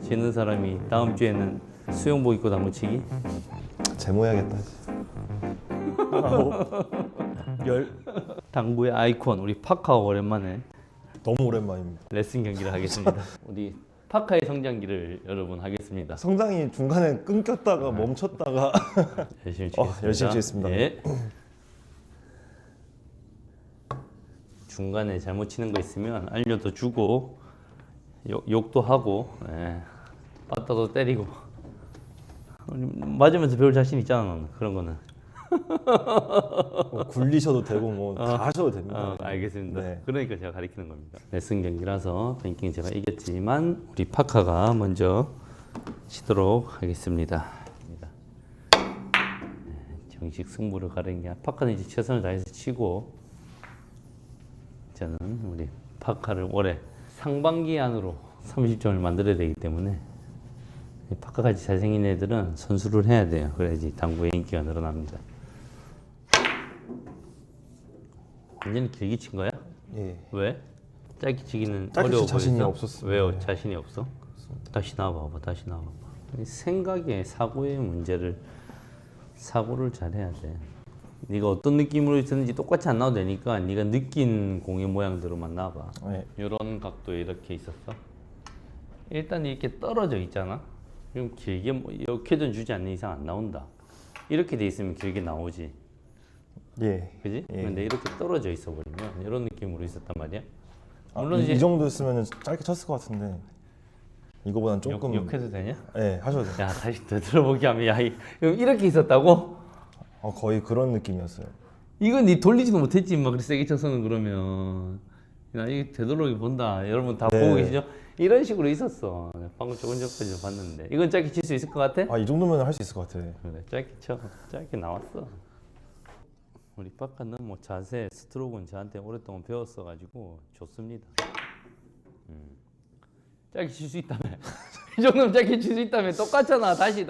지는 사람이 다음 주에는 수영복 입고 당구치기. 제모해야겠다. 아홉, 열. 당구의 아이콘 우리 파카가 오랜만에 너무 오랜만입니다. 레슨 경기를 하겠습니다. 우리 파카의 성장기를 여러분 하겠습니다. 성장이 중간에 끊겼다가 멈췄다가 열심히 치겠습니다. 열심히 치겠습니다. 예. 중간에 잘못 치는 거 있으면 알려도 주고 욕도 하고 빠따도 때리고 맞으면서 배울 자신 있잖아 너는. 그런 거는. 뭐 굴리셔도 되고 뭐 다 하셔도 됩니다. 알겠습니다. 네. 그러니까 제가 가리키는 겁니다. 레슨 경기라서 뱅킹 제가 이겼지만 우리 파카가 먼저 치도록 하겠습니다. 정식 승부를 가리는 게 파카는 이제 최선을 다해서 치고 저는 우리 파카를 올해 상반기 안으로 30점을 만들어야 되기 때문에 파카같이 잘생긴 애들은 선수를 해야 돼요. 그래야지 당구의 인기가 늘어납니다. 완전히 길게 친 거야? 예. 왜? 짧게 치기는 짧게 어려워 칠 자신이 보였어? 없었어요. 왜요? 네. 자신이 없어? 다시 나와봐. 다시 나와봐. 생각에 사고의 문제를 사고를 잘해야 돼. 네가 어떤 느낌으로 있었는지 똑같이 안 나와도 되니까 네가 느낀 공의 모양대로만 나와봐. 네. 이런 각도에 이렇게 있었어. 일단 이렇게 떨어져 있잖아. 그럼 길게 역회전 주지 않는 이상 안 나온다. 이렇게 돼 있으면 길게 나오지. 예. 그지? 예. 근데 이렇게 떨어져 있어 버리면 이런 느낌으로 있었단 말이야. 물론 이 정도였으면 짧게 쳤을 것 같은데 이거보단 조금 욕해도 되냐? 예, 하셔도 돼요. 야 다시 되돌아보기 하면 야 그럼 이렇게 있었다고? 거의 그런 느낌이었어요. 이건 니 돌리지도 못했지 막 그렇게 세게 쳐서는. 그러면 야 이게 되돌아보기 본다. 여러분 다 네. 보고 계시죠? 이런 식으로 있었어. 방금 조금 전까지 봤는데 이건 짧게 칠 수 있을 것 같아? 이 정도면 할 수 있을 것 같아요. 그래 짧게 쳐. 짧게 나왔어. 우리 빠까는 뭐 자세, 스트로크는 저한테 오랫동안 배웠어가지고 좋습니다. 짧게 칠 수 있다며. 이 정도면 짧게 칠 수 있다며. 똑같잖아. 다시.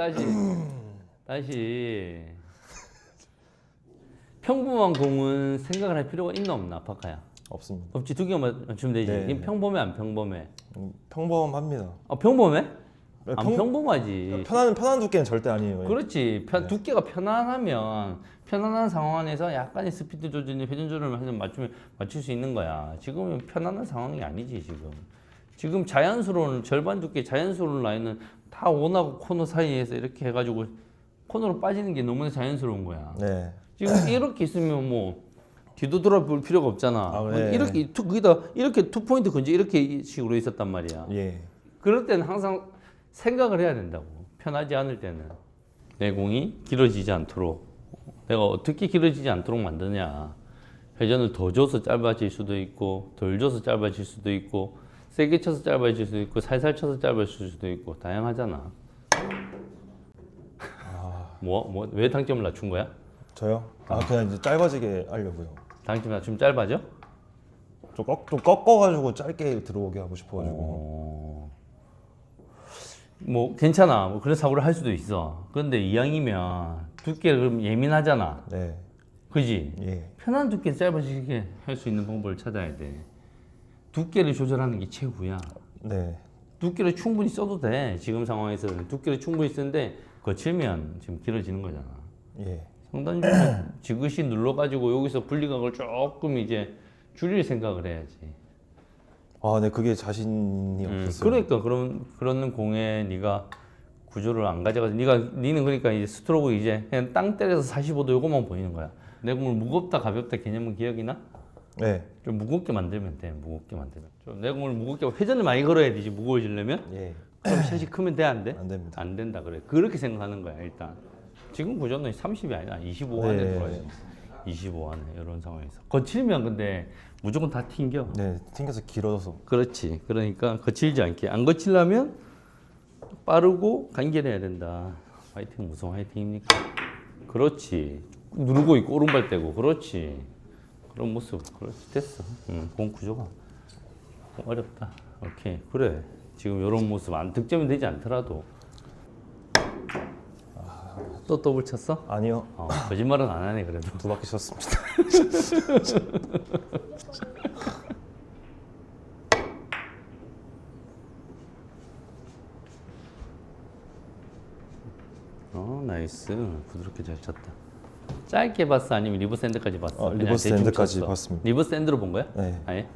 평범한 공은 생각을 할 필요가 있나 없나 파카야? 없습니다. 없지. 두 개만 맞추면 되지. 네. 이게 평범해 안 평범해? 평범합니다. 평범해? 네, 안 평범하지. 편한 두께는 절대 아니에요. 예. 그렇지. 두께가 편안하면 편안한 상황 안에서 약간의 스피드 조절이나 회전 조절을 해서 맞출 수 있는 거야. 지금은 편안한 상황이 아니지 지금 자연스러운 절반 두께 자연스러운 라인은 다 원하고 코너 사이에서 이렇게 해가지고 코너로 빠지는 게 너무나 자연스러운 거야. 네. 지금 이렇게 있으면 뭐 뒤도 돌아볼 필요가 없잖아. 네. 이렇게 거기다 이렇게 투 포인트 건지 이렇게 식으로 있었단 말이야. 예. 그럴 때는 항상 생각을 해야 된다고. 편하지 않을 때는 내 공이 길어지지 않도록 내가 어떻게 길어지지 않도록 만드냐. 회전을 더 줘서 짧아질 수도 있고 덜 줘서 짧아질 수도 있고 세게 쳐서 짧아질 수도 있고 살살 쳐서 짧아질 수도 있고 다양하잖아. 왜 당점을 낮춘 거야? 저요? 그냥 이제 짧아지게 하려고요. 당점 낮추면 짧아져? 좀 꺾어가지고 짧게 들어오게 하고 싶어가지고. 뭐 괜찮아. 뭐 그런 사고를 할 수도 있어. 그런데 이왕이면 두께가 그럼 예민하잖아. 네. 그지? 예. 편한 두께 짧아지게 할 수 있는 방법을 찾아야 돼. 두께를 조절하는 게 최후야. 네. 두께를 충분히 써도 돼. 지금 상황에서는 두께를 충분히 쓰는데 거칠면 지금 길어지는 거잖아. 예. 상단줄을 지그시 눌러가지고 여기서 분리각을 조금 이제 줄일 생각을 해야지. 네, 그게 자신이 없었어요. 그러니까 그런 공에 네가 구조를 안 가져가서 니는 그러니까 이제 스트로크 이제 그냥 땅 때려서 45도 요거만 보이는 거야. 내 공을 무겁다 가볍다 개념은 기억이 나? 네. 좀 무겁게 만들면 돼. 좀 내 공을 무겁게 회전을 많이 걸어야 되지. 무거워지려면. 예. 그럼 샷이 크면 돼 안 돼? 안 됩니다. 안 된다 그래. 그렇게 생각하는 거야 일단. 지금 구조는 30이 아니라 25 안에 네. 들어야 돼. 25 안에 이런 상황에서. 거칠면 근데 무조건 다 튕겨. 네, 튕겨서 길어서. 그렇지. 그러니까 거칠지 않게. 안 거칠려면 빠르고 간결해야 된다. 화이팅 무슨 화이팅입니까? 그렇지. 누르고 있고 오른발 떼고. 그렇지. 그런 모습. 그렇지. 됐어. 공 구조가 어렵다. 오케이. 그래. 지금 이런 모습 안 득점이 되지 않더라도 또 더블 쳤어? 아니요. 거짓말은 안 하네 그래도. 2바퀴 쳤습니다. 나이스. 부드럽게 잘 쳤다. 짧게 봤어? 아니면 리버스 핸드까지 봤어? 그냥 리버스 대충 핸드까지 쳤어? 봤습니다. 리버스 핸드로 본 거야? 네. 아예?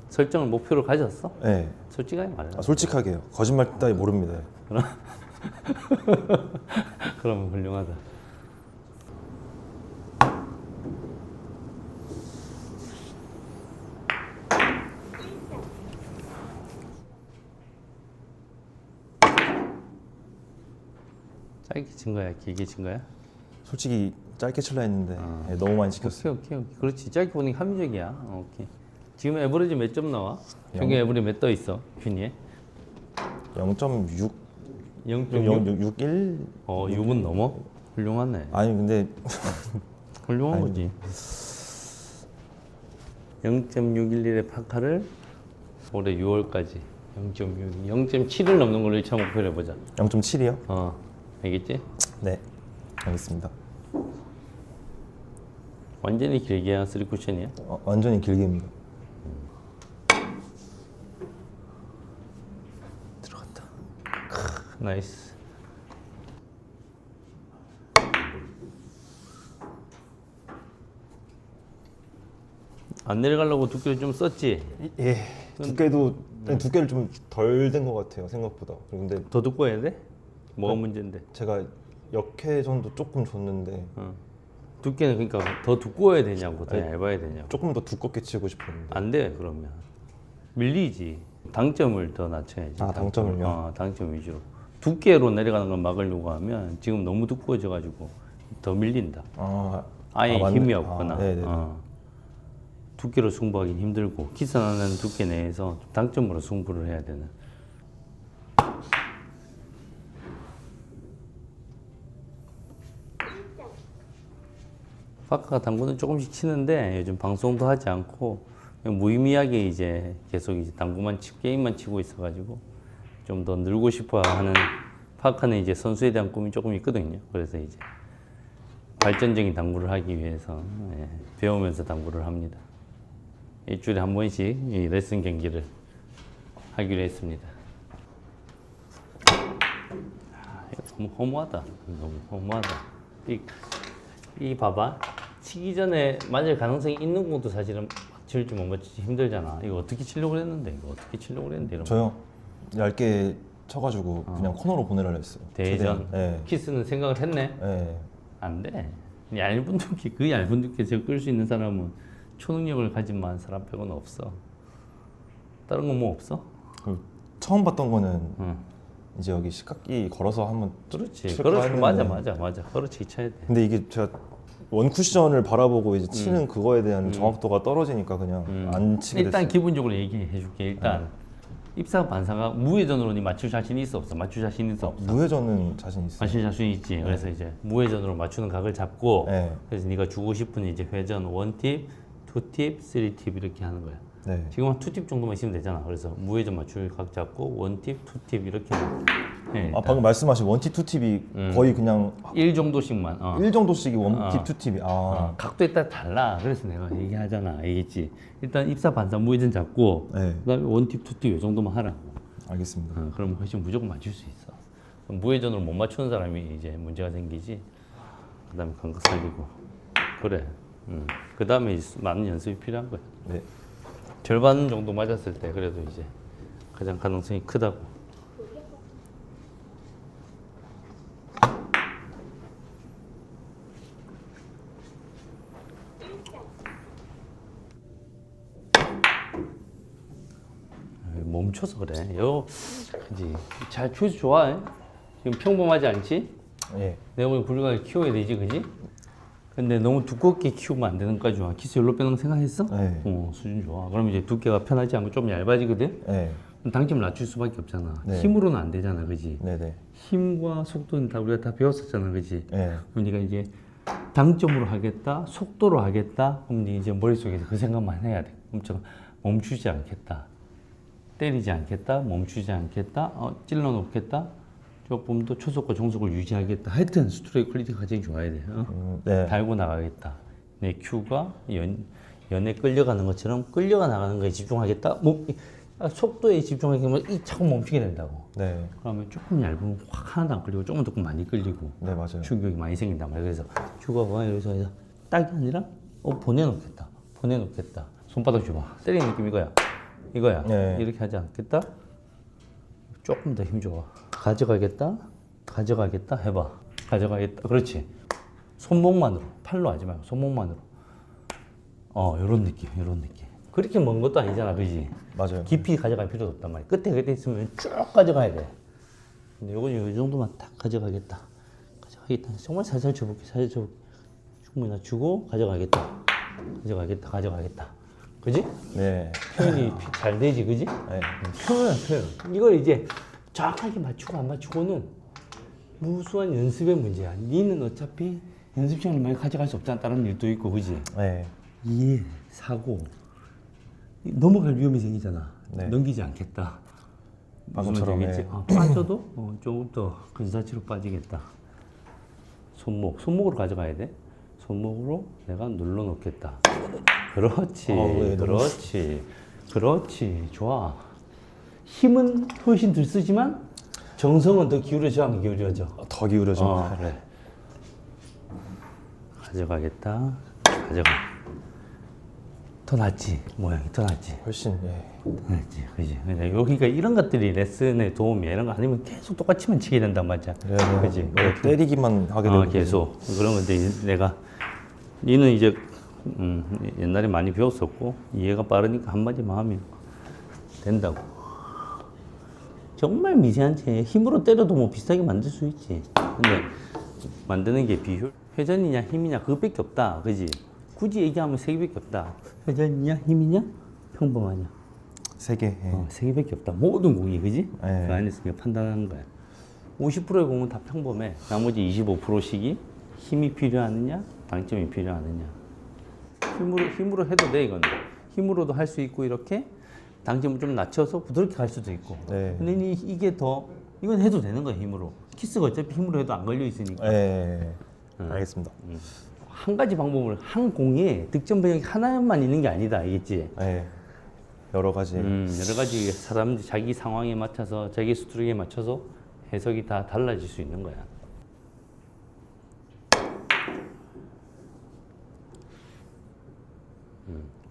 설정을 목표로 가졌어? 네. 솔직하게 말해. 솔직하게요. 거짓말 따위 모릅니다. 그러면 훌륭하다. 짧게 친 거야? 길게 친 거야? 솔직히 짧게 칠라 했는데 네, 너무 많이 시켰어요. 오케이. 그렇지. 짧게 보는 게 합리적이야. 오케이. 지금 에버리지 몇 점 나와? 평균 에버리지 몇 떠 있어? 균이에? 0.6, 0.6? 61? 6은 넘어? 훌륭하네. 아니 근데 훌륭한 거지. 0.611의 파카를 올해 6월까지 0.6, 0.7을 넘는 걸로 1차 목표를 해보자. 0.7이요? 알겠지? 네. 알겠습니다. 완전히 길게야 3쿠션이야? 완전히 길게입니다. 들어갔다. 나이스. 안 내려가려고 두께를 좀 썼지? 예. 두께도 두께를 좀 덜 된 것 같아요 생각보다. 근데 더 두꺼워야 돼? 뭐가 문제인데? 제가 역회 정도 조금 줬는데 두께는 그러니까 더 두꺼워야 되냐고 더 얇아야 되냐고. 조금 더 두껍게 치고 싶었는데. 안 돼 그러면 밀리지. 당점을 더 낮춰야지. 당점을요? 당점 위주로. 두께로 내려가는 걸 막으려고 하면 지금 너무 두꺼워져가지고 더 밀린다. 아예 맞네. 힘이 없거나. 네네. 두께로 승부하기 힘들고 키스나는 두께 내에서 당점으로 승부를 해야 되는. 파카가 당구는 조금씩 치는데 요즘 방송도 하지 않고 그냥 무의미하게 이제 계속 이제 당구만 치고 게임만 치고 있어가지고 좀 더 늘고 싶어하는 파카는 이제 선수에 대한 꿈이 조금 있거든요. 그래서 이제 발전적인 당구를 하기 위해서 배우면서 당구를 합니다. 일주일에 한 번씩 이 레슨 경기를 하기로 했습니다. 이거 너무 허무하다. 너무 허무하다. 이 봐봐. 치기 전에 맞을 가능성이 있는 것도 사실은 칠 줄 못 맞추지 힘들잖아. 이거 어떻게 치려고 했는데? 이런 저요 얇게 쳐가지고 그냥 코너로 보내려 했어요. 대전 네. 키스는 생각을 했네. 네. 안 돼. 얇은 두께 그 얇은 두께 제가 끌 수 있는 사람은 초능력을 가진 만한 사람 빼고는 없어. 다른 건 뭐 없어? 처음 봤던 거는 응. 이제 여기 식각기 걸어서 한번 그렇지. 칠까 그렇지. 했는데. 맞아. 그렇지 쳐야 돼. 근데 이게 제가 원 쿠션을 바라보고 이제 치는 그거에 대한 정확도가 떨어지니까 그냥 안 치게 일단 됐어요. 기본적으로 얘기해 줄게. 일단 입사 반사가 무회전으로 니 맞출 자신이 있어 없어? 맞출 자신 있어 없어? 무회전은 자신 있어요. 맞출 자신 있지. 그래서 이제 무회전으로 맞추는 각을 잡고 네. 그래서 네가 주고 싶은 이제 회전 1팁, 2팁, 3팁 이렇게 하는 거야. 네. 지금 한 2팁 정도만 있으면 되잖아. 그래서 무회전 맞출 각 잡고 1팁, 2팁 이렇게 해. 방금 말씀하신 원팁, 투팁이 거의 그냥 1 정도씩만. 1 정도씩이 원팁, 투팁이. 각도에 따라 달라. 그래서 내가 얘기하잖아. 알겠지? 일단 입사 반사 무회전 잡고 네. 그다음에 1팁, 2팁 이 정도만 하라. 알겠습니다. 그럼 훨씬 무조건 맞출 수 있어. 그럼 무회전으로 못 맞추는 사람이 이제 문제가 생기지. 그다음에 감각 살리고. 그래. 그다음에 많은 연습이 필요한 거야. 네. 절반 정도 맞았을 때 그래도 이제 가장 가능성이 크다고. 멈춰서 그래. 그지. 잘 키워서 좋아해. 지금 평범하지 않지? 예. 내가 보기 굴리가 키워야 되지, 그지? 근데 너무 두껍게 키우면 안 되는 거까지 좋아. 키스 열로 빼는 거 생각했어? 네. 수준 좋아. 그럼 이제 두께가 편하지 않고 좀 얇아지거든? 네. 그럼 당점을 낮출 수밖에 없잖아. 네. 힘으로는 안 되잖아, 그지? 네네. 힘과 속도는 다 우리가 다 배웠었잖아, 그지? 네. 그럼 네가 이제 당점으로 하겠다, 속도로 하겠다, 그럼 네 이제 머릿속에서 그 생각만 해야 돼. 엄청 멈추지 않겠다. 때리지 않겠다, 멈추지 않겠다, 찔러 놓겠다, 조금 더 초속과 종속을 유지하겠다. 하여튼 스트로크 퀄리티가 가장 좋아야 돼. 네. 달고 나가겠다. 내 큐가 연에 끌려가는 것처럼 끌려가 나가는 거에 집중하겠다. 속도에 집중하게 되면 이 차고 멈추게 된다고. 네. 그러면 조금 얇으면 확 하나도 안 끌리고 조금 더 많이 끌리고 네, 맞아요. 충격이 많이 생긴단 말이야. 그래서 주거가 여기서 해서 딱이 아니라 보내놓겠다. 보내놓겠다. 손바닥 줘봐. 때리는 느낌 이거야. 이거야. 네. 이렇게 하지 않겠다. 조금 더 힘 줘. 가져가겠다. 가져가겠다. 해봐. 가져가겠다. 그렇지. 손목만으로. 팔로 하지 말고 손목만으로. 요런 느낌. 요런 느낌. 그렇게 먼 것도 아니잖아. 그지? 맞아요. 깊이 가져갈 필요도 없단 말이야. 끝에 있으면 쭉 가져가야 돼. 근데 요건 이 정도만 딱 가져가겠다. 가져가겠다. 정말 살살 줘볼게. 살살 줘볼게. 충분히 나 주고 가져가겠다. 가져가겠다. 가져가겠다. 그지? 네. 표현이 잘 되지. 그지? 네. 표현. 이걸 이제 정확하게 맞추고 안 맞추고는 무수한 연습의 문제야. 니는 어차피 연습 시간을 많이 가져갈 수 없잖아. 다른 일도 있고. 그지? 네. 이해, 사고 넘어갈 위험이 생기잖아. 네. 넘기지 않겠다. 방금처럼, 무슨 말인지 알겠지? 빠져도 조금 더 근사치로 빠지겠다. 손목으로 가져가야 돼. 손목으로 내가 눌러놓겠다. 그렇지, 네, 그렇지, 그렇지, 좋아. 힘은 훨씬 덜 쓰지만 정성은 더 기울여져, 안 기울여져? 더 기울여져. 그래. 가져가겠다. 가져가. 더 낫지, 모양이 더 낫지. 훨씬, 예. 그렇지, 그지. 여기가 이런 것들이 레슨에 도움이야. 이런 거 아니면 계속 똑같이만 치게 된단 말이야. 그지. 뭐 때리기만 하게 되고. 계속 그런 건데 내가 니는 이제 옛날에 많이 배웠었고 이해가 빠르니까 한마디만 하면 된다고. 정말 미세한 채 힘으로 때려도 뭐 비슷하게 만들 수 있지. 근데 만드는 게 비율, 회전이냐 힘이냐 그것밖에 없다. 그지. 굳이 얘기하면 세 개밖에 없다. 회전이냐 힘이냐 평범하냐. 세 개. 예. 세 개밖에 없다. 모든 공이 그지? 네. 그 안에서 그냥 판단하는 거야. 50%의 공은 다 평범해. 나머지 25%씩이 힘이 필요하느냐, 당점이 필요하느냐. 힘으로 해도 돼 이건. 힘으로도 할 수 있고 이렇게 당점을 좀 낮춰서 부드럽게 갈 수도 있고. 네. 근데 이게 더 이건 해도 되는 거야 힘으로. 키스가 어차피 힘으로 해도 안 걸려 있으니까. 예. 알겠습니다. 한 가지 방법을 한 공에 득점 방향이 하나만 있는 게 아니다. 알겠지? 예. 여러 가지. 여러 가지 사람들 자기 상황에 맞춰서 자기 스트로크에 맞춰서 해석이 다 달라질 수 있는 거야.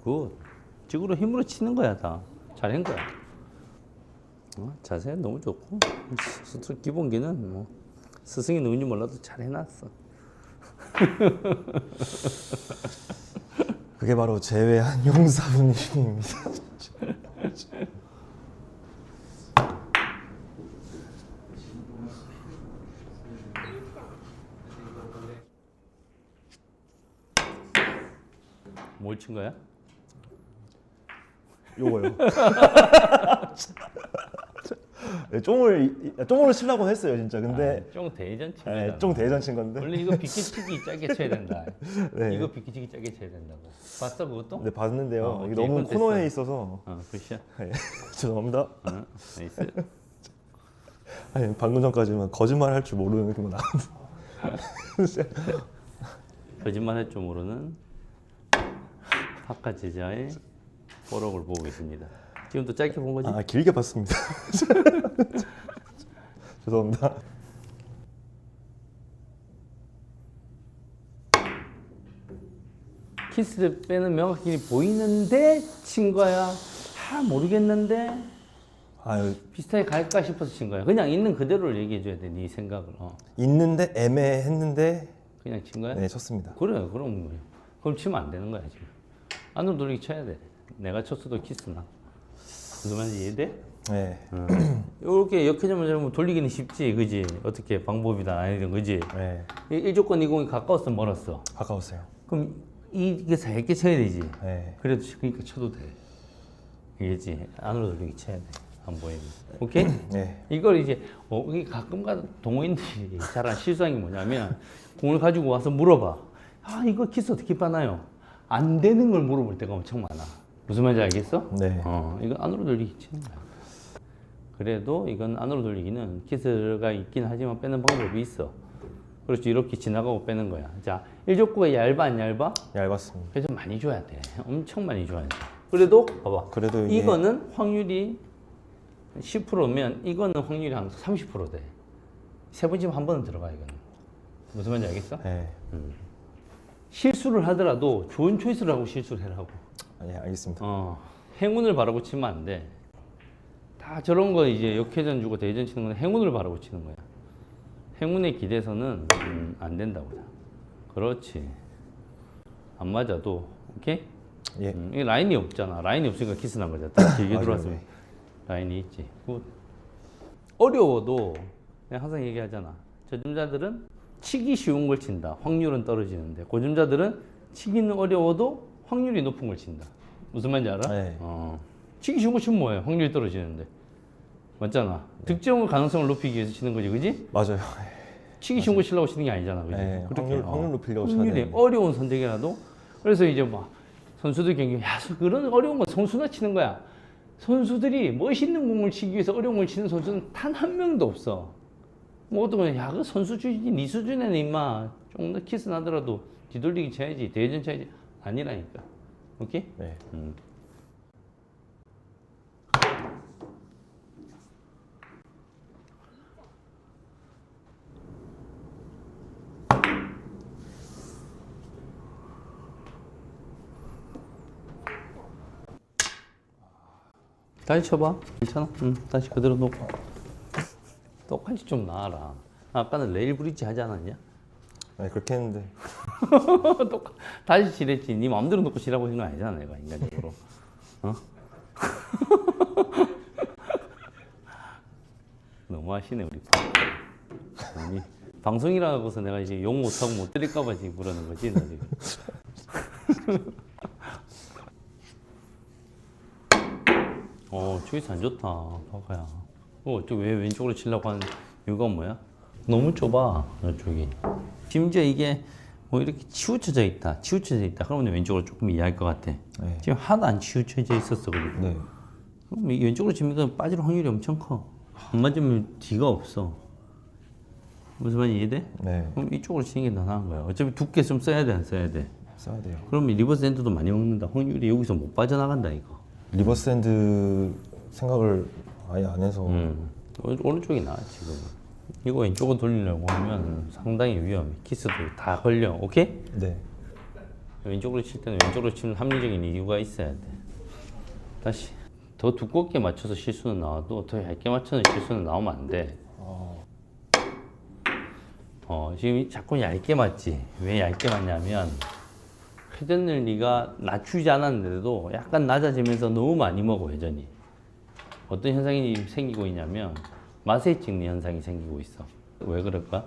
굿. 직으로 힘으로 치는 거야 다. 잘한 거야. 자세 너무 좋고 스트로크 기본기는 뭐 스승이 누군지 몰라도 잘 해놨어. 그게 바로 제외한 용사분님입니다. 뭘 친 거야? 요거요. 네, 쫑으로 치려고 했어요 진짜. 근데 쫑 대전 친 네, 거잖아. 쫑 대전 친 건데. 원래 이거 비키치기 짧게 쳐야 된다. 네. 이거 비키치기 짧게 쳐야 된다고. 봤어 그것도? 네, 봤는데요. 이게 오케이, 너무 이건 코너에 됐어. 있어서. 굿샷. 네, 죄송합니다. 나이스. 아니, 방금 전까지만 거짓말 할 줄 모르는 그거 나왔는데. 거짓말 할 줄 모르는 파카 제자의 포럭을 보고 계십니다. 지금도 짧게 본 거지? 아, 길게 봤습니다. 죄송합니다. 키스를 빼는 명확히 보이는데 친 거야. 모르겠는데 아유, 비슷하게 갈까 싶어서 친 거야. 그냥 있는 그대로를 얘기해 줘야 돼. 네 생각을. 있는데 애매했는데 그냥 친 거야? 네, 쳤습니다. 그래, 그럼 뭐야. 그럼 치면 안 되는 거야 지금. 안으로 돌리기 쳐야 돼. 내가 쳤어도 키스나. 무슨 말인지 이해돼? 네. 이렇게 역회전만 잡으면 돌리기는 쉽지, 그지? 어떻게 방법이다 아니든 그지? 네. 1조건 2공이 가까웠어, 멀었어. 가까웠어요. 그럼 이게 살게 쳐야 되지. 네. 그래도 그러니까 쳐도 돼. 이게지. 안으로 돌리기 쳐야 돼. 안 보이면. 오케이? 네. 이걸 이제 이게 가끔가다 동호인들이 잘한 실수한 게 뭐냐면 공을 가지고 와서 물어봐. 아 이거 키스 어떻게 빠나요? 안 되는 걸 물어볼 때가 엄청 많아. 무슨 말인지 알겠어? 네. 이건 안으로 돌리기 치는 거야. 그래도 이건 안으로 돌리기는 키스가 있긴 하지만 빼는 방법이 있어. 그렇지, 이렇게 지나가고 빼는 거야. 자, 1족구가 얇아 안 얇아? 얇았습니다. 그래서 많이 줘야 돼. 엄청 많이 줘야 돼. 그래도 봐봐. 그래도 이게 이거는 확률이 10%면 이거는 확률이 한 30% 돼. 세 번 치면 한 번은 들어가 이거는. 무슨 말인지 알겠어? 네. 실수를 하더라도 좋은 초이스를 하고 실수를 해라고. 예, 알겠습니다. 행운을 바라고 치면 안 돼. 다 저런 거 이제 역회전 주고 대회전 치는 건 행운을 바라고 치는 거야. 행운에 기대서는 안 된다고. 그렇지. 안 맞아도 오케이? 예. 이 라인이 없잖아. 라인이 없으니까 키스 난 거잖아. 딱 길게 맞아요. 들어왔으면 라인이 있지. 굿. 어려워도 내가 항상 얘기하잖아. 저점자들은 치기 쉬운 걸 친다. 확률은 떨어지는데 고점자들은 치기는 어려워도 확률이 높은 걸 친다. 무슨 말인지 알아? 네. 치기 쉬운 거 치면 뭐해? 확률이 떨어지는데. 맞잖아. 득점 가능성을 높이기 위해서 치는 거지, 그지? 맞아요. 치기 쉬운 거 치려고 치는 게 아니잖아, 그지? 네, 그렇게 확률 높이려고 쳐야 확률이 되는데. 어려운 선택이라도 그래서 이제 막 선수들 경기 야 그런 어려운 건 선수나 치는 거야. 선수들이 멋있는 공을 치기 위해서 어려운 걸 치는 선수는 단 한 명도 없어. 뭐 어떤 거야, 그 선수 수준이 네 수준에는 임마 좀 더 키스 나더라도 뒤돌리기 쳐야지, 대전 쳐야지 아니라니까. 오케이? 네. 다시 쳐봐. 괜찮아? 다시 그대로 놓고. 똑같이 좀 나와라. 아까는 레일 브릿지 하지 않았냐? 네, 그렇게 했는데 다시 치랬지. 네 마음대로 놓고 치라고 하는 거 아니잖아, 내가 인간적으로. 너무 하시네 우리. 아니, 방송이라고서 내가 이제 욕 못하고 못 드릴까봐 지금 그러는 거지, 나 지금. 초이스 안 좋다, 바카야. 왜 왼쪽으로 치려고 하는 이유가 뭐야? 너무 좁아, 이쪽이. 심지어 이게 뭐 이렇게 치우쳐져 있다. 그러면 왼쪽으로 조금 이해할 것 같아. 네. 지금 하나도 안 치우쳐져 있었어, 그리고. 네. 그럼 이 왼쪽으로 치면 빠질 확률이 엄청 커. 안 맞으면 뒤가 없어. 무슨 말인지 이해돼? 네. 그럼 이쪽으로 치는 게 더 나은 거야. 어차피 두께 좀 써야 돼, 안 써야 돼? 써야 돼요. 그럼 리버스 핸드도 많이 먹는다. 확률이 여기서 못 빠져나간다, 이거. 리버스 핸드 생각을 아예 안 해서 오른쪽이 나아, 지금. 이거 왼쪽으로 돌리려고 하면 상당히 위험해. 키스도 다 걸려. 오케이? 네. 왼쪽으로 칠 때는 왼쪽으로 치는 합리적인 이유가 있어야 돼. 다시. 더 두껍게 맞춰서 실수는 나와도 더 얇게 맞춰서 실수는 나오면 안 돼. 지금 자꾸 얇게 맞지. 왜 얇게 맞냐면 회전을 네가 낮추지 않았는데도 약간 낮아지면서 너무 많이 먹어, 회전이. 어떤 현상이 생기고 있냐면 맛에 찍는 현상이 생기고 있어. 왜 그럴까?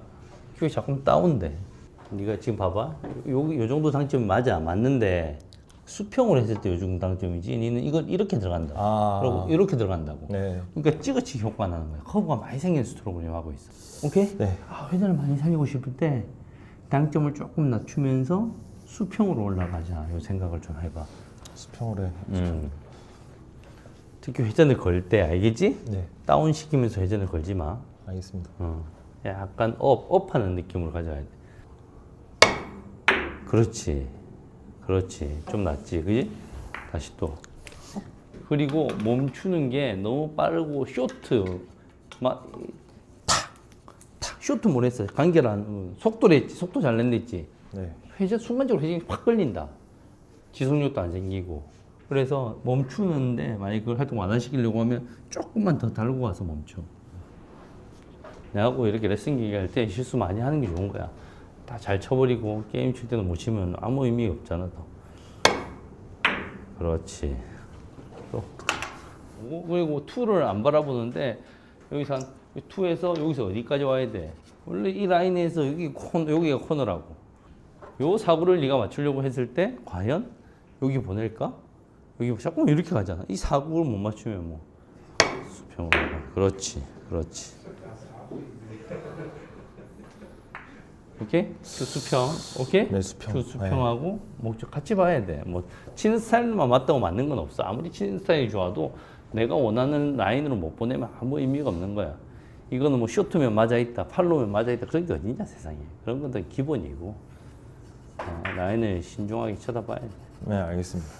큐이 자꾸 다운돼. 네가 지금 봐봐. 요 정도 당점 맞아. 맞는데 수평으로 했을 때 요 정도 당점이지. 니는 이걸 이렇게 들어간다. 그리고 이렇게 들어간다고. 네. 그러니까 찌그치기 효과가 나는 거야. 커브가 많이 생긴 스트로크를 하고 있어. 오케이? 네. 회전을 많이 살리고 싶을 때 당점을 조금 낮추면서 수평으로 올라가자. 요 생각을 좀 해봐. 수평으로 해. 특히 회전을 걸 때 알겠지? 네. 다운 시키면서 회전을 걸지 마. 알겠습니다. 약간 업하는 느낌으로 가져야 돼. 그렇지. 좀 낫지, 그지? 다시 또. 그리고 멈추는 게 너무 빠르고 쇼트, 막 탁 쇼트 못 했어. 간결한 속도를 했지. 속도 잘 낸다 했지. 네. 순간적으로 회전이 확 걸린다. 지속력도 안 생기고. 그래서 멈추는데 만약에 그걸 활동 완화시키려고 하면 조금만 더 달고 와서 멈춰. 내하고 이렇게 레슨 기기할 때 실수 많이 하는 게 좋은 거야. 다 잘 쳐버리고 게임 칠 때는 못 치면 아무 의미가 없잖아. 또. 그렇지. 또. 그리고 투를 안 바라보는데 여기서 한 투에서 여기서 어디까지 와야 돼? 원래 이 라인에서 여기가 코너라고. 요 사구를 네가 맞추려고 했을 때 과연 여기 보낼까? 여기 자꾸 이렇게 가잖아. 이 사구를 못 맞추면 뭐 수평으로 가. 그렇지. 오케이? 큐 수평. 오케이? 네, 수평. 큐 수평하고 목적 같이 봐야 돼. 뭐 치는 스타일만 맞다고 맞는 건 없어. 아무리 치는 스타일이 좋아도 내가 원하는 라인으로 못 보내면 아무 의미가 없는 거야. 이거는 뭐 쇼트면 맞아 있다, 팔로우면 맞아 있다. 그런 게 어딨냐 세상에. 그런 건 다 기본이고. 라인을 신중하게 쳐다봐야 돼. 네, 알겠습니다.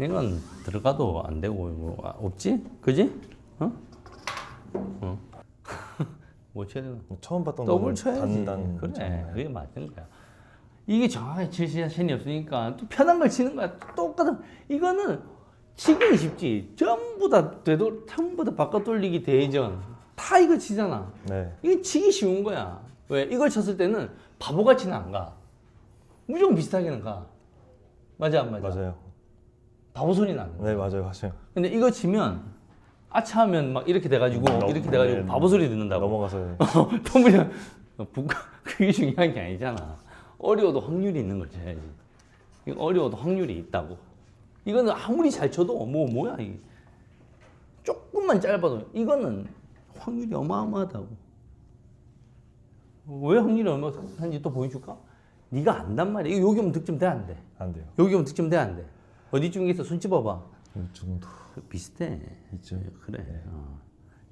이건 들어가도 안 되고 뭐 없지? 그지? 어? 뭐 쳐야 되나? 처음 봤던 더블 거는 쳐야지. 단단. 그래, 그게 맞는 거야. 이게 정확하게 칠 자신이 없으니까 또 편한 걸 치는 거야. 똑같은. 이거는 치기 쉽지. 전부 다 바꿔 돌리기 대전 다 이거 치잖아. 네. 이건 치기 쉬운 거야. 왜? 이걸 쳤을 때는 바보같이는 안 가. 무조건 비슷하게는 가. 맞아, 안 맞아? 맞아요. 바보 소리 나는 거야. 네, 맞아요. 근데 이거 치면 아차 하면 막 이렇게 돼가지고 이렇게 돼가지고 네, 바보 소리 듣는다고. 넘어가서 터무니야. 그게 중요한 게 아니잖아. 어려워도 확률이 있는 걸 쳐야지. 이거 어려워도 확률이 있다고. 이거는 아무리 잘 쳐도 뭐야 이게. 조금만 짧아도 이거는 확률이 어마어마하다고. 왜 확률이 어마어마한지 또 보여줄까? 네가 안단 말이야. 이거 여기 오면 득점 돼 안 돼? 안 돼요. 여기 오면 득점 돼 안 돼? 어디쯤에 있어? 손 집어봐. 이 정도 비슷해. 있죠. 그래.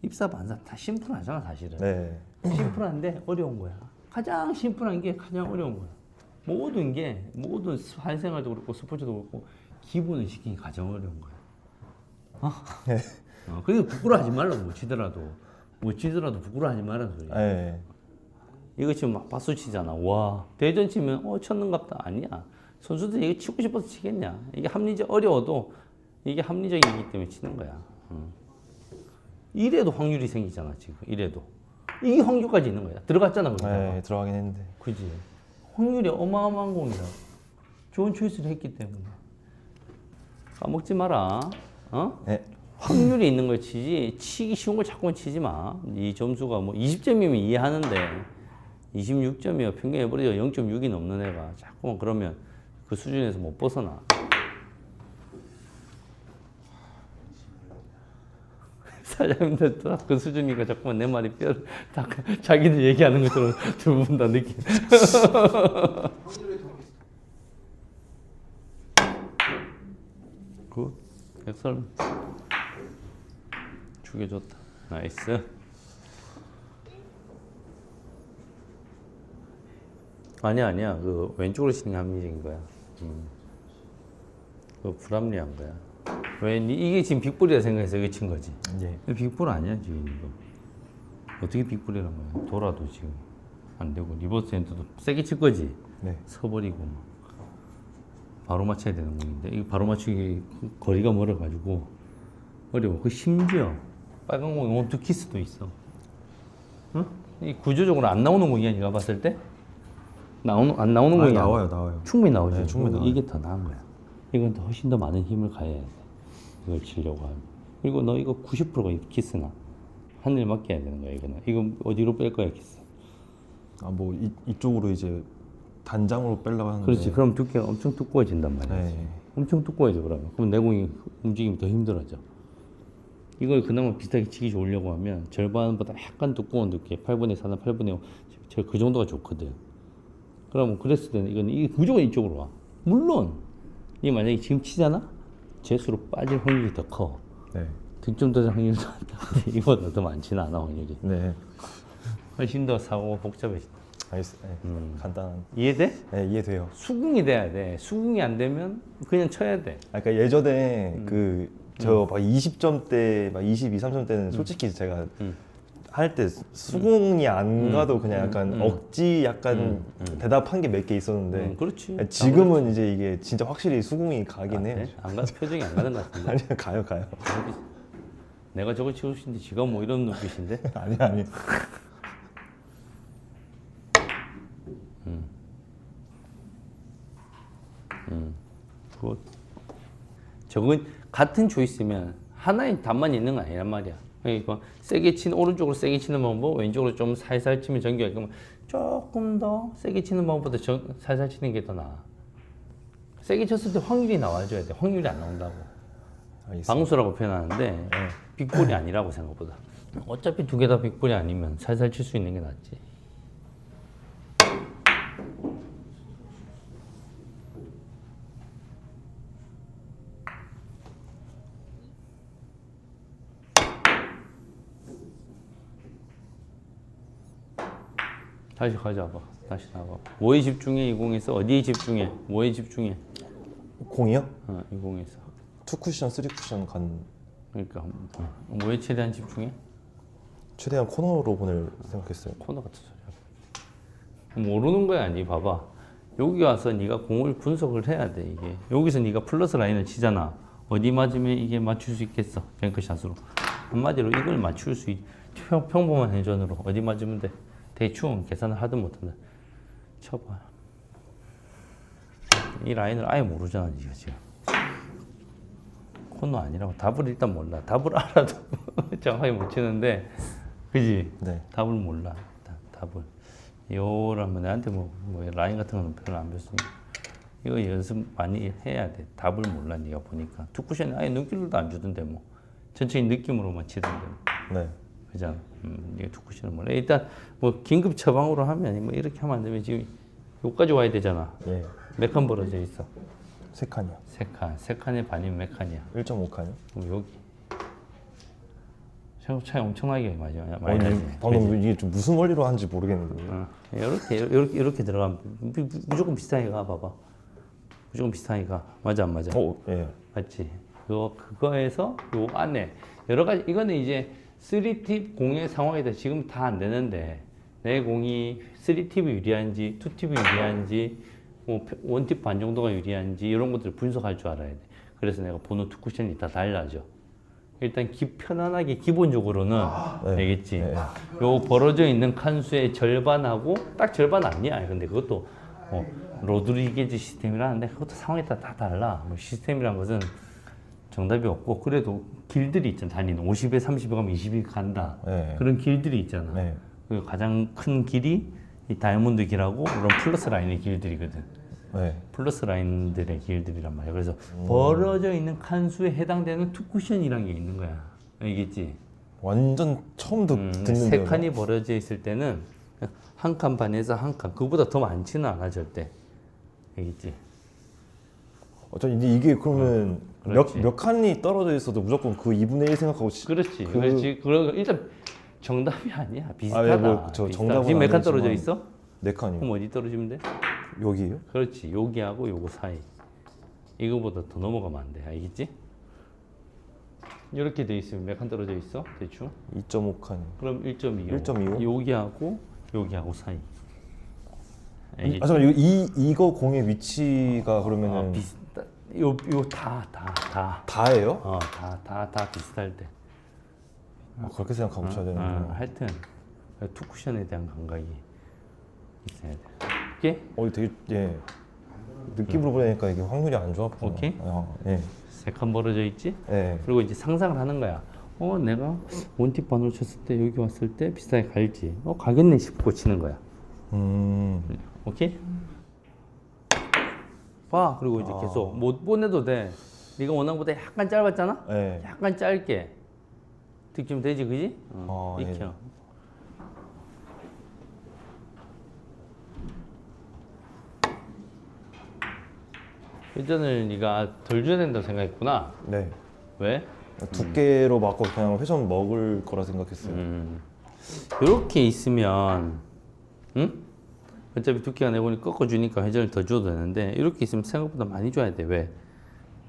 입사 반사 다 심플하잖아 사실은. 네. 심플한데 어려운 거야. 가장 심플한 게 가장 어려운 거야. 모든 사회생활도 그렇고 스포츠도 그렇고 기본을 시키기 가장 어려운 거야. 네. 그러니까 부끄러워하지 말라고 못 치더라도 부끄러워하지 말라는 소리야. 네. 이거 지금 막 박수 치잖아. 와 대전 치면 쳤는갑다. 아니야. 선수들이 이거 치고 싶어서 치겠냐. 이게 어려워도 이게 합리적이기 때문에 치는 거야. 이래도 확률이 생기잖아 지금. 이래도 이게 확률까지 있는 거야. 들어갔잖아 거기다가. 네, 들어가긴 했는데. 그지. 확률이 어마어마한 공이라. 좋은 초이스를 했기 때문에. 까먹지 마라. 네. 확률이 있는 걸 치지 치기 쉬운 걸 자꾸만 치지 마. 이 점수가 뭐 20점이면 이해하는데 26점이야. 평균 에버리지가 0.6이 넘는 애가 자꾸만 그러면 그 수준에서 못 벗어나. 사장님들 다 그 수준이니까 자꾸만 내 말이 다 자기들 얘기하는 것처럼 두 분 다 느끼. 굿. 백설. 죽여줬다. 나이스. 아니야. 그 왼쪽으로 치는 게 합리적인 거야. 그 불합리한 거야. 왜 이게 지금 빅볼이라 생각해서 이거 친 거지. 예. 빅볼 아니야 지금 이거. 어떻게 빅볼이란 거야? 돌아도 지금 안 되고 리버스 핸드도 세게 칠 거지. 네. 서버리고 막 바로 맞춰야 되는 공인데 이거 바로 맞추기 거리가 멀어가지고 어려워. 그 심지어 빨간 공이 원투 키스도 있어. 응? 이 구조적으로 안 나오는 공이야 네가 봤을 때? 안 나오는 공이 나와요. 충분히 나오지. 네, 충분히 나와요. 이게 더 나은 거야. 이건 더 훨씬 더 많은 힘을 가해야 돼. 이걸 치려고 하면. 그리고 너 이거 90%가 키스나. 하늘 맞게 해야 되는 거야 이거는. 이거 어디로 뺄 거야 키스? 뭐 이쪽으로 이제 단장으로 빼려고 하는데. 그렇지. 그럼 두께가 엄청 두꺼워진단 말이야. 네. 엄청 두꺼워져 그러면. 그럼 내공이 움직임이 더 힘들어져. 이걸 그나마 비슷하게 치기 좋으려고 하면 절반보다 약간 두꺼운 두께 8분의 4나 8분의 5 그 정도가 좋거든. 그러면 그랬을 때는 이게 무조건 이쪽으로 와. 물론 이게 만약에 지금 치잖아? 재수로 빠질 확률이 더 커. 네. 득점 도전 확률도 이보다 더 많지는 않아 확률이. 네. 훨씬 더 사고가 복잡해진다. 알겠어요. 네. 간단한. 이해돼? 네, 이해돼요. 수긍이 돼야 돼. 수긍이 안 되면 그냥 쳐야 돼. 그러니까 예전에 저 막 20점대, 막 22, 3점대는 솔직히 제가 할 때 수긍이 안 가도 그냥 약간 억지 약간 대답한 게 몇 개 있었는데 그렇지. 지금은 이제 이게 진짜 확실히 수긍이 가긴 해요. 안 가, 표정이 안 가는 것 같은데. 아니요, 가요. 내가 저거 치고 싶은데 지가 뭐 이런 눈빛인데? 아니. 굿. 저건 같은 초이스면 하나의 답만 있는 거 아니란 말이야. 그러니까 세게 치는 오른쪽으로 세게 치는 방법, 왼쪽으로 좀 살살 치면 전개가 그러면 조금 더 세게 치는 방법보다 살살 치는 게 더 나아. 세게 쳤을 때 확률이 나와줘야 돼. 확률이 안 나온다고. 알겠습니다. 방수라고 표현하는데 빅볼이 아니라고 생각보다. 어차피 두 개 다 빅볼이 아니면 살살 칠 수 있는 게 낫지. 다시 가져와봐. 다시 나와봐. 뭐에 집중해 이 공에서? 어디에 집중해? 뭐에 집중해? 공이요? 이 공에서. 투 쿠션, 쓰리 쿠션 간 그러니까 뭐에 최대한 집중해? 최대한 코너로 보낼 생각했어요. 코너 같은 소리야. 모르는 거야, 니 봐봐. 여기 와서 네가 공을 분석을 해야 돼 이게. 여기서 네가 플러스 라인을 치잖아. 어디 맞으면 이게 맞출 수 있겠어? 뱅크샷으로. 한마디로 이걸 맞출 수 평범한 회전으로 어디 맞으면 돼? 대충 계산을 하든 못하든 쳐봐. 이 라인을 아예 모르잖아 니가 지금. 코너 아니라고. 답을 일단 몰라. 답을 알아도 정확하게 못 치는데, 그지? 네. 답을 몰라. 일단 답을. 요라면 내한테 뭐 라인 같은 거는 별로 안 배웠으니까 이거 연습 많이 해야 돼. 답을 몰라 네가 보니까. 투쿠션이 아예 눈길도 안 주던데 뭐 전체적인 느낌으로만 치던데. 네. 그잖아. 이게 투쿠션을 몰라. 일단 뭐 긴급 처방으로 하면 뭐 이렇게 하면 안 되면 지금 여기까지 와야 되잖아. 예. 몇 칸 벌어져 있어? 세 칸이요. 세 칸. 세 칸의 반이면 몇 칸이야? 1.5칸이요. 그럼 여기. 생각 차이 엄청나게 많이 나지. 방금 이게 좀 무슨 원리로 하는지 모르겠는데. 이렇게 들어가면 무조건 비슷하게 가 봐봐. 무조건 비슷하게 가. 맞아 안 맞아? 예. 맞지. 그거에서 요 안에 여러 가지. 이거는 이제 3팁 공의 상황이다. 지금 다 안 되는데 내 공이 3팁이 유리한지 2팁이 유리한지 뭐 1팁 반 정도가 유리한지 이런 것들을 분석할 줄 알아야 돼. 그래서 내가 보는 투 쿠션이 다 달라져. 일단 편안하게 기본적으로는 네. 알겠지. 네. 요 벌어져 있는 칸수의 절반하고 딱 절반 아니야. 근데 그것도 로드리게즈 시스템이라는데 그것도 상황에 따라 다 달라. 뭐 시스템이란 것은 정답이 없고 그래도 길들이 있잖아. 단위는 50에 30에 가면 20이 간다. 네. 그런 길들이 있잖아. 네. 그 가장 큰 길이 이 다이아몬드 길하고 그런 플러스 라인의 길들이거든. 네. 플러스 라인들의 길들이란 말이야. 그래서 벌어져 있는 칸수에 해당되는 투 쿠션이란 게 있는 거야. 알겠지? 완전 처음 듣는데요. 세 칸이 벌어져 있을 때는 한 칸 반에서 한 칸. 그거보다 더 많지는 않아 절대. 알겠지? 저 이게 그러면 그렇지. 몇 칸이 떨어져 있어도 무조건 그 2분의 1 생각하고 그렇지. 그렇지. 그럼 일단 정답이 아니야. 비슷하다. 예, 뭐, 저 비슷하다. 정답은 지금 몇 칸 아니지만 떨어져 있어? 4칸이요. 그럼 어디 떨어지면 돼? 여기요? 그렇지. 여기하고 요거 사이. 이거보다 더 넘어가면 안 돼. 알겠지? 이렇게 돼 있으면 몇 칸 떨어져 있어? 대충? 2.5칸. 그럼 1.25. 1.25? 여기하고 사이. 아 잠깐 이거 공의 위치가 그러면은 비슷. 다. 다예요? 다 비슷할 때. 그렇게 생각하고 쳐야 되는구나. 하여튼 투 쿠션에 대한 감각이 있어야 돼. 오케이? 되게 예 느낌으로 보니까 이게 확률이 안 좋아 보여. 오케이? 예. 세 칸 벌어져 있지? 예. 그리고 이제 상상을 하는 거야. 내가 원팁 반으로 쳤을 때 여기 왔을 때 비슷하게 갈지. 가겠네 싶고 치는 거야. 오케이? 봐. 그리고 이제 계속 못 보내도 돼. 네가 원하는 것보다 약간 짧았잖아? 예. 약간 짧게. 득점 되지, 그지? 예. 익혀. 회전을 네가 덜 줘야 된다고 생각했구나. 네. 왜? 두께로 맞고 그냥 회전 먹을 거라 생각했어요. 이렇게 있으면, 응? 어차피 두께가 내보니 꺾어주니까 회전을 더 줘도 되는데 이렇게 있으면 생각보다 많이 줘야 돼. 왜?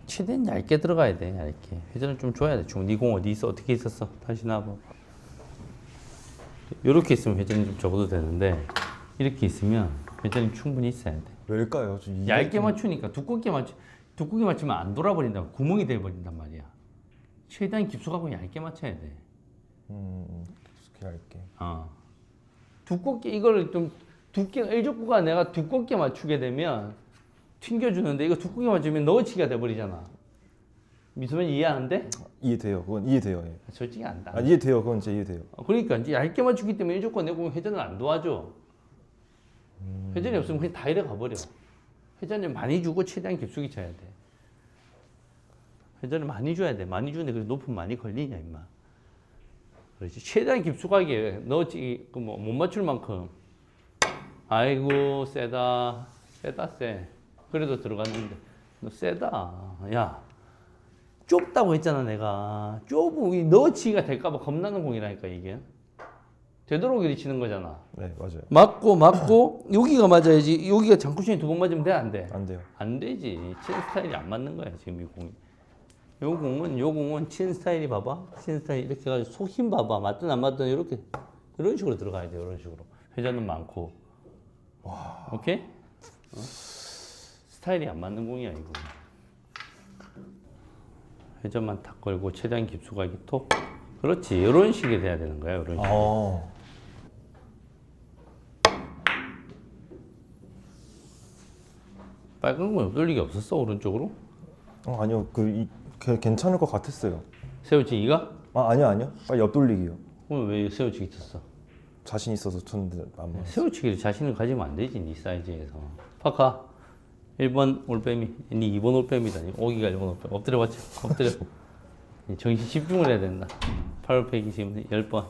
최대한 얇게 들어가야 돼. 얇게. 회전을 좀 줘야 돼. 네 공 어디 있어? 어떻게 있었어? 다시 나와봐. 이렇게 있으면 회전이 좀 적어도 되는데 이렇게 있으면 회전이 충분히 있어야 돼. 왜일까요? 얇게 맞추니까 두껍게 맞추면 안 돌아버린다. 구멍이 돼버린단 말이야. 최대한 깊숙하고 얇게 맞춰야 돼. 얇게. 두껍게 이거를 좀 두께가 1족구가 내가 두껍게 맞추게 되면 튕겨주는데 이거 두껍게 맞추면 넣어치기가 돼버리잖아. 미소면 이해하는데? 이해돼요. 그건 이해돼요. 예. 솔직히 안다. 이해돼요. 그건 진짜 이해돼요. 그러니까 이제 얇게 맞추기 때문에 1족구가 내고 회전을 안 도와줘. 회전이 없으면 그냥 다 이래 가버려. 회전을 많이 주고 최대한 깊숙이 쳐야 돼. 회전을 많이 줘야 돼. 많이 주는데 그래 높으면 많이 걸리냐 임마. 그렇지. 최대한 깊숙하게 넣었지 못 맞출 만큼. 아이고 세다 세. 그래도 들어갔는데 너 세다. 야 좁다고 했잖아 내가. 좁은 넣어치기가 될까봐 겁나는 공이라니까 이게. 되도록 치는 거잖아. 네 맞아요. 맞고 여기가 맞아야지. 여기가 장쿠션이 두 번 맞으면 돼 안 돼? 안 돼요. 안 되지. 치 스타일이 안 맞는 거야 지금 이 공이. 요 공은 치는 스타일이 봐봐. 치는 스타일 이렇게 해가지고 속힘 봐봐. 맞든 안 맞든 이렇게 이런 식으로 들어가야 돼. 이런 식으로 회전은 많고. 와. 오케이? 스타일이 안 맞는 공이야 이거. 회전만 탁 걸고 최대한 깊숙하게 톡. 그렇지. 이런 식이 돼야 되는 거야. 이런 식. 빨간 건 뚫리기 없었어 오른쪽으로? 아니요. 괜찮을 것 같았어요. 세우치기가? 아니요. 빨리 옆돌리기요. 오늘 왜 세우치기 쳤어? 자신 있어서 쳤는데 안 맞았어요. 세우치기를 자신을 가지면 안 되지 네 사이즈에서. 파카 1번 올빼미 니 2번 올빼미다. 오기가 1번 올빼미. 엎드려 봤지? 엎드려. 정신 집중을 해야 된다. 8월 패기 지금 10번.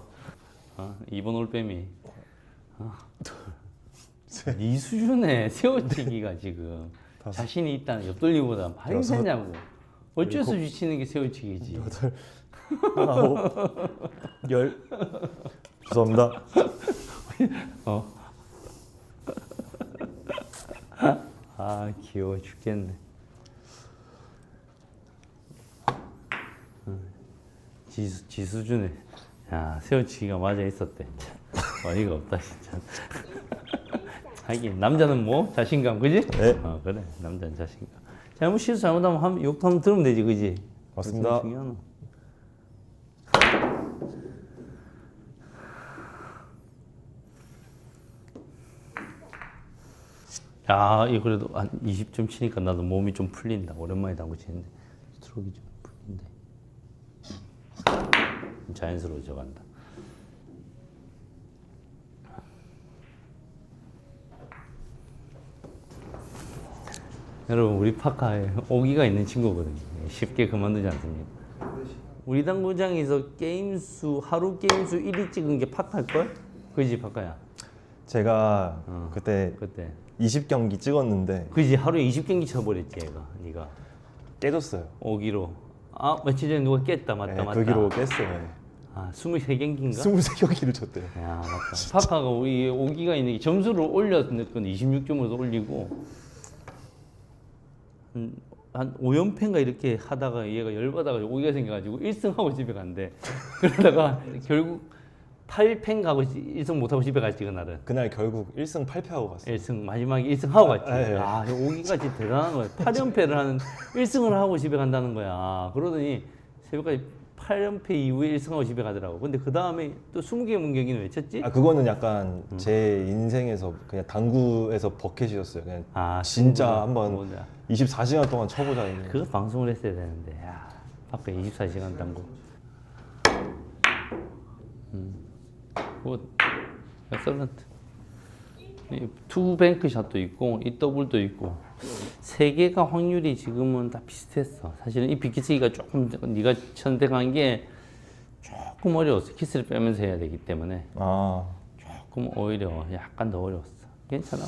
2번 올빼미. 네 수준의 세우치기가 지금 자신이 있다는 옆돌리기보다 많이 되냐고. 어쩔 수 없이 치는 게 세우치기지. 8, 9, 10. 죄송합니다. 귀여워 죽겠네. 지수준에 야 세우치기가 맞아 있었대. 어이가 없다 진짜. 하긴 남자는 뭐 자신감 그지? 네. 그래 남자는 자신감. 실수 잘못하면 욕도 한번 들으면 되지 그지? 맞습니다. 중요하노. 야, 이 그래도 한 20점 치니까 나도 몸이 좀 풀린다. 오랜만에 당구 치는데 스트로크가 좀 풀린다. 자연스러워져 간다. 여러분 우리 파카에 오기가 있는 친구거든요. 쉽게 그만두지 않습니다. 우리 당구장에서 하루 게임 수 1위 찍은 게 파카일걸? 그지 파카야? 제가 그때 20경기 찍었는데 그지 하루에 20경기 쳐버렸지 얘가 네가 깨졌어요. 오기로. 며칠 전에 누가 깼다 맞다. 그 기로 깼어요. 23경기인가? 23경기를 쳤대요. 야 맞다. 파카가 우리 오기가 있는 게 점수를 올렸던 26점으로 올리고 한 5연패인가 이렇게 하다가 얘가 열받아가지고 오기가 생겨가지고 1승하고 집에 간대. 그러다가 결국 8패 가고 1승 못하고 집에 갔지 그날은. 그날 결국 1승 8패하고 갔어요. 1승 마지막에 1승 하고 갔지. 네. 오기가 진짜 대단한 거야. 8연패를 하는 1승을 하고 집에 간다는 거야. 그러더니 새벽까지 8연패 이후에 1승하고 집에 가더라고. 근데 그 다음에 또 20개 문경기는 왜 쳤지? 그거는 약간 제 인생에서 그냥 당구에서 버켓이었어요. 그냥 진짜 친구가 한번 뭐냐. 24시간 동안 쳐보자. 그거 방송을 했어야 되는데. 야, 밖에 24시간 당구. 굿. 엑셀런트. 투뱅크 샷도 있고 이 더블도 있고 세 개가 확률이 지금은 다 비슷했어. 사실은 이 비키스기가 조금 네가 선택한 게 조금 어려웠어. 키스를 빼면서 해야 되기 때문에 조금 오히려 약간 더 어려웠어. 괜찮아.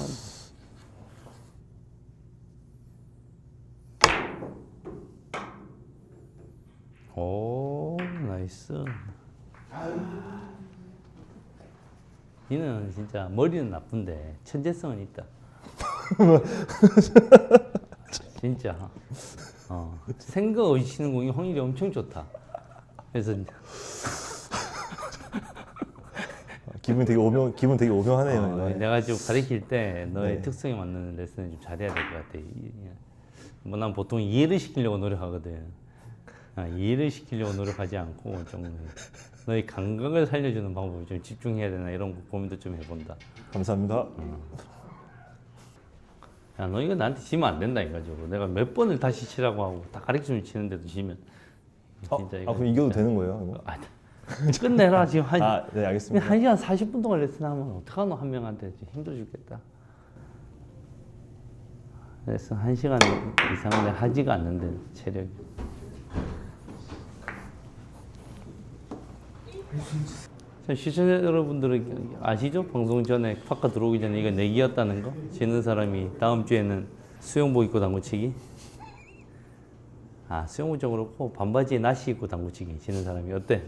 오 나이스. 니는 진짜 머리는 나쁜데 천재성은 있다. 진짜. 생각 없이 치는 공이 확률이 엄청 좋다. 그래서 기분 되게 오묘하네요. 내가 좀 가르칠 때 너의 특성에 맞는 레슨을 좀 잘해야 될 것 같아. 뭐 난 보통 이해를 시키려고 노력하거든. 이해를 시키려고 노력하지 않고 좀 너의 감각을 살려주는 방법에 좀 집중해야 되나 이런 고민도 좀 해본다. 감사합니다. 야, 너 이거 나한테 지면 안 된다 이거죠. 내가 몇 번을 다시 치라고 하고 다 가르쳐주면 치는데도 지면 진짜 이거. 그럼 이겨도 되는 거예요? 이거? 끝내라 지금 네 알겠습니다. 1시간 40분 동안 레슨하면 어떡하노 한 명한테 힘들어 죽겠다. 레슨 1시간 이상은 하지가 않는데 체력이. 시청자 여러분들은 아시죠? 방송 전에 파카 들어오기 전에 이거 내기였다는 거? 지는 사람이 다음 주에는 수영복 입고 당구치기? 수영복 좀 그렇고 반바지에 나시 입고 당구치기 지는 사람이 어때?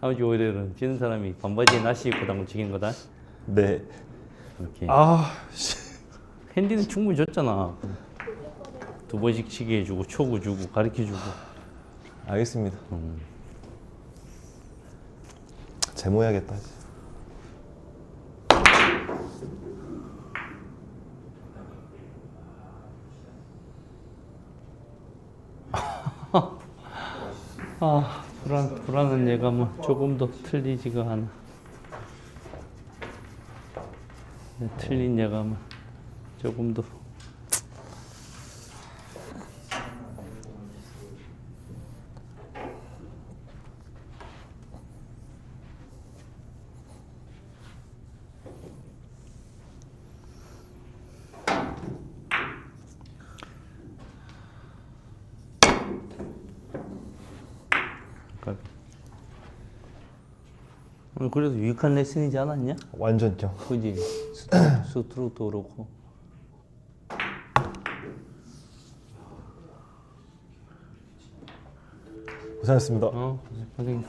다음 주 월요일은 지는 사람이 반바지에 나시 입고 당구치기인 거다? 네. 이렇게. 씨. 핸디는 충분히 줬잖아. 두 번씩 치게 해주고 초구 주고 가르쳐주고. 알겠습니다. 제모해야겠다. 이제. 아 불안한 예감은 조금 더 틀리지가 않아. 네, 틀린 예감은 조금 더. 그래도 유익한 레슨이지 않았냐? 완전요. 그지? 스트로크도 그렇고. 고생하셨습니다. 고생했어.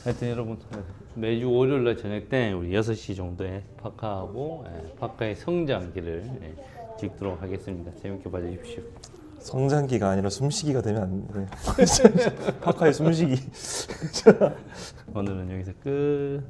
하여튼 여러분 매주 월요일날 저녁 때 우리 6시 정도에 파카하고 파카의 성장기를 찍도록 하겠습니다. 재밌게 봐주십시오. 성장기가 아니라 숨쉬기가 되면 안 돼. 파카의 숨쉬기. 오늘은 여기서 끝.